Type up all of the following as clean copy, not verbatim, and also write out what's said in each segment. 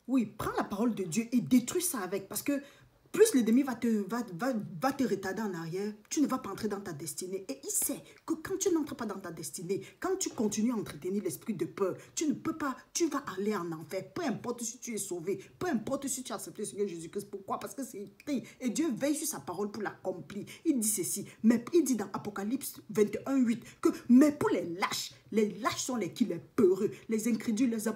Oui, prends la parole de Dieu et détruis ça avec. Parce que plus l'ennemi va te retarder en arrière, tu ne vas pas entrer dans ta destinée. Et il sait que quand tu n'entres pas dans ta destinée, quand tu continues à entretenir l'esprit de peur, tu ne peux pas, tu vas aller en enfer. Peu importe si tu es sauvé, peu importe si tu as accepté le Seigneur Jésus-Christ. Pourquoi? Parce que c'est écrit. Et Dieu veille sur sa parole pour l'accomplir. Il dit ceci, mais il dit dans Apocalypse 21, 8, que mais pour les lâches sont les qui? Les peureux, les incrédules, les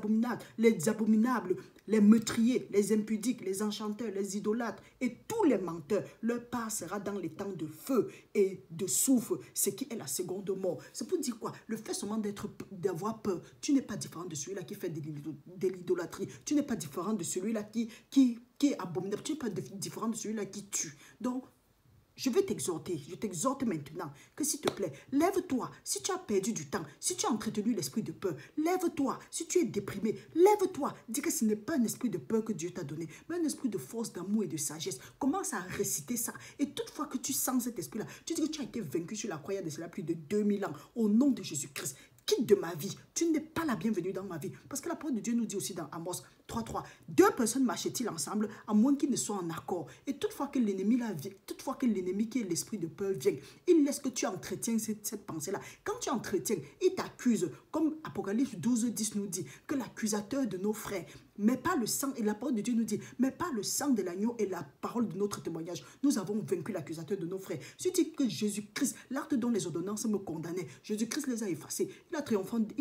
abominables, les meurtriers, les impudiques, les enchanteurs, les idolâtres et tous les menteurs. Leur part sera dans les temps de feu et de soufre, ce qui est la seconde mort. C'est pour dire quoi? Le fait seulement d'avoir peur, tu n'es pas différent de celui-là qui fait de l'idolâtrie. Tu n'es pas différent de celui-là qui est abominable. Tu n'es pas différent de celui-là qui tue. Donc, je vais t'exhorter, je t'exhorte maintenant que s'il te plaît, lève-toi. Si tu as perdu du temps, si tu as entretenu l'esprit de peur, lève-toi. Si tu es déprimé, lève-toi. Dis que ce n'est pas un esprit de peur que Dieu t'a donné, mais un esprit de force, d'amour et de sagesse. Commence à réciter ça. Et toutefois que tu sens cet esprit-là, tu dis que tu as été vaincu sur la croix il y a de cela plus de 2000 ans. Au nom de Jésus-Christ, quitte de ma vie. Tu n'es pas la bienvenue dans ma vie. Parce que la parole de Dieu nous dit aussi dans Amos 3.3, deux personnes marchent-ils ensemble à moins qu'ils ne soient en accord. Et toutefois que l'ennemi qui est l'esprit de peur vient, il laisse que tu entretiens cette pensée-là. Quand tu entretiens, il t'accuse, comme Apocalypse 12.10 nous dit, que l'accusateur de nos frères, mais pas le sang, et la parole de Dieu nous dit, mais pas le sang de l'agneau et la parole de notre témoignage. Nous avons vaincu l'accusateur de nos frères. Si tu dis que Jésus-Christ, l'acte dont les ordonnances me condamnaient, Jésus-Christ les a effacés. Il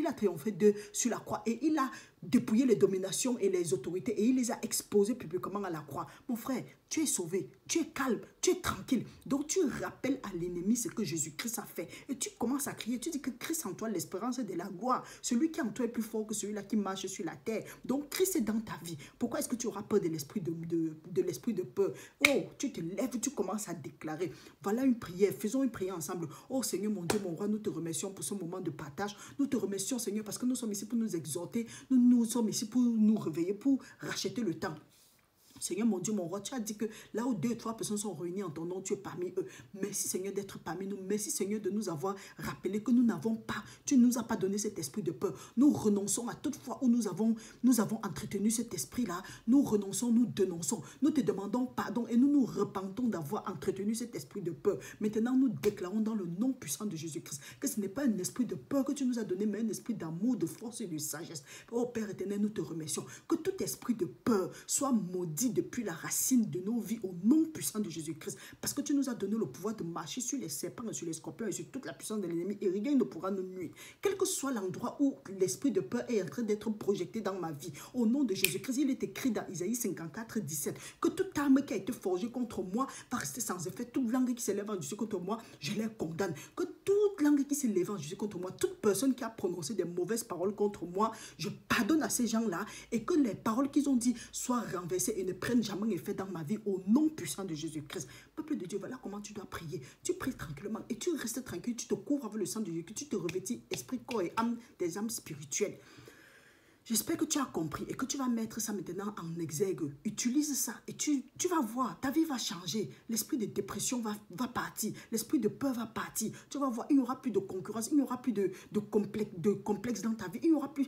a triomphé d'eux sur la croix et il a dépouillé les dominations et les autorités et il les a exposés publiquement à la croix. Mon frère, tu es sauvé, tu es calme, tu es tranquille. Donc tu rappelles à l'ennemi ce que Jésus-Christ a fait et tu commences à crier. Tu dis que Christ en toi, l'espérance de la gloire. Celui qui en toi est plus fort que celui-là qui marche sur la terre. Donc Christ est dans ta vie. Pourquoi est-ce que tu auras peur de l'esprit de l'esprit de peur? Oh, tu te lèves, tu commences à déclarer. Voilà une prière. Faisons une prière ensemble. Oh Seigneur, mon Dieu, mon roi, nous te remercions pour ce moment de partage. Nous te remercions, Seigneur, parce que nous sommes ici pour nous exhorter. Nous sommes ici pour nous réveiller, pour racheter le temps. Seigneur, mon Dieu, mon roi, tu as dit que là où 2 ou 3 personnes sont réunies en ton nom, tu es parmi eux. Merci, Seigneur, d'être parmi nous. Merci, Seigneur, de nous avoir rappelé que nous n'avons pas, tu ne nous as pas donné cet esprit de peur. Nous renonçons à toute fois où nous avons entretenu cet esprit-là. Nous renonçons, nous dénonçons. Nous te demandons pardon et nous nous repentons d'avoir entretenu cet esprit de peur. Maintenant, nous déclarons dans le nom puissant de Jésus-Christ que ce n'est pas un esprit de peur que tu nous as donné, mais un esprit d'amour, de force et de sagesse. Oh Père éternel, nous te remercions. Que tout esprit de peur soit maudit depuis la racine de nos vies au nom puissant de Jésus-Christ. Parce que tu nous as donné le pouvoir de marcher sur les serpents et sur les scorpions et sur toute la puissance de l'ennemi et rien ne pourra nous nuire. Quel que soit l'endroit où l'esprit de peur est en train d'être projeté dans ma vie, au nom de Jésus-Christ, il est écrit dans Isaïe 54, 17 que toute arme qui a été forgée contre moi va rester sans effet. Toute langue qui s'élève en Jésus contre moi, je les condamne. Que toute langue qui s'élève en Jésus contre moi, toute personne qui a prononcé des mauvaises paroles contre moi, je pardonne à ces gens-là et que les paroles qu'ils ont dit soient renversées et ne prennent jamais effet dans ma vie au nom puissant de Jésus-Christ. Peuple de Dieu, voilà comment tu dois prier. Tu pries tranquillement et tu restes tranquille, tu te couvres avec le sang de Jésus, tu te revêtis esprit, corps et âme des âmes spirituelles. J'espère que tu as compris et que tu vas mettre ça maintenant en exergue. Utilise ça et tu vas voir, ta vie va changer. L'esprit de dépression va partir. L'esprit de peur va partir. Tu vas voir, il n'y aura plus de concurrence, il n'y aura plus de complexe dans ta vie. Il n'y aura plus...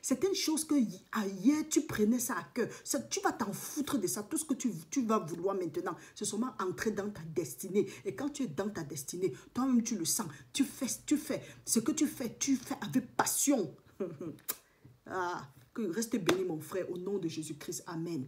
Certaines choses que hier tu prenais ça à cœur. Tu vas t'en foutre de ça. Tout ce que tu vas vouloir maintenant, c'est seulement entrer dans ta destinée. Et quand tu es dans ta destinée, toi-même tu le sens. Tu fais. Ce que tu fais avec passion. Ah, que reste béni mon frère au nom de Jésus-Christ. Amen.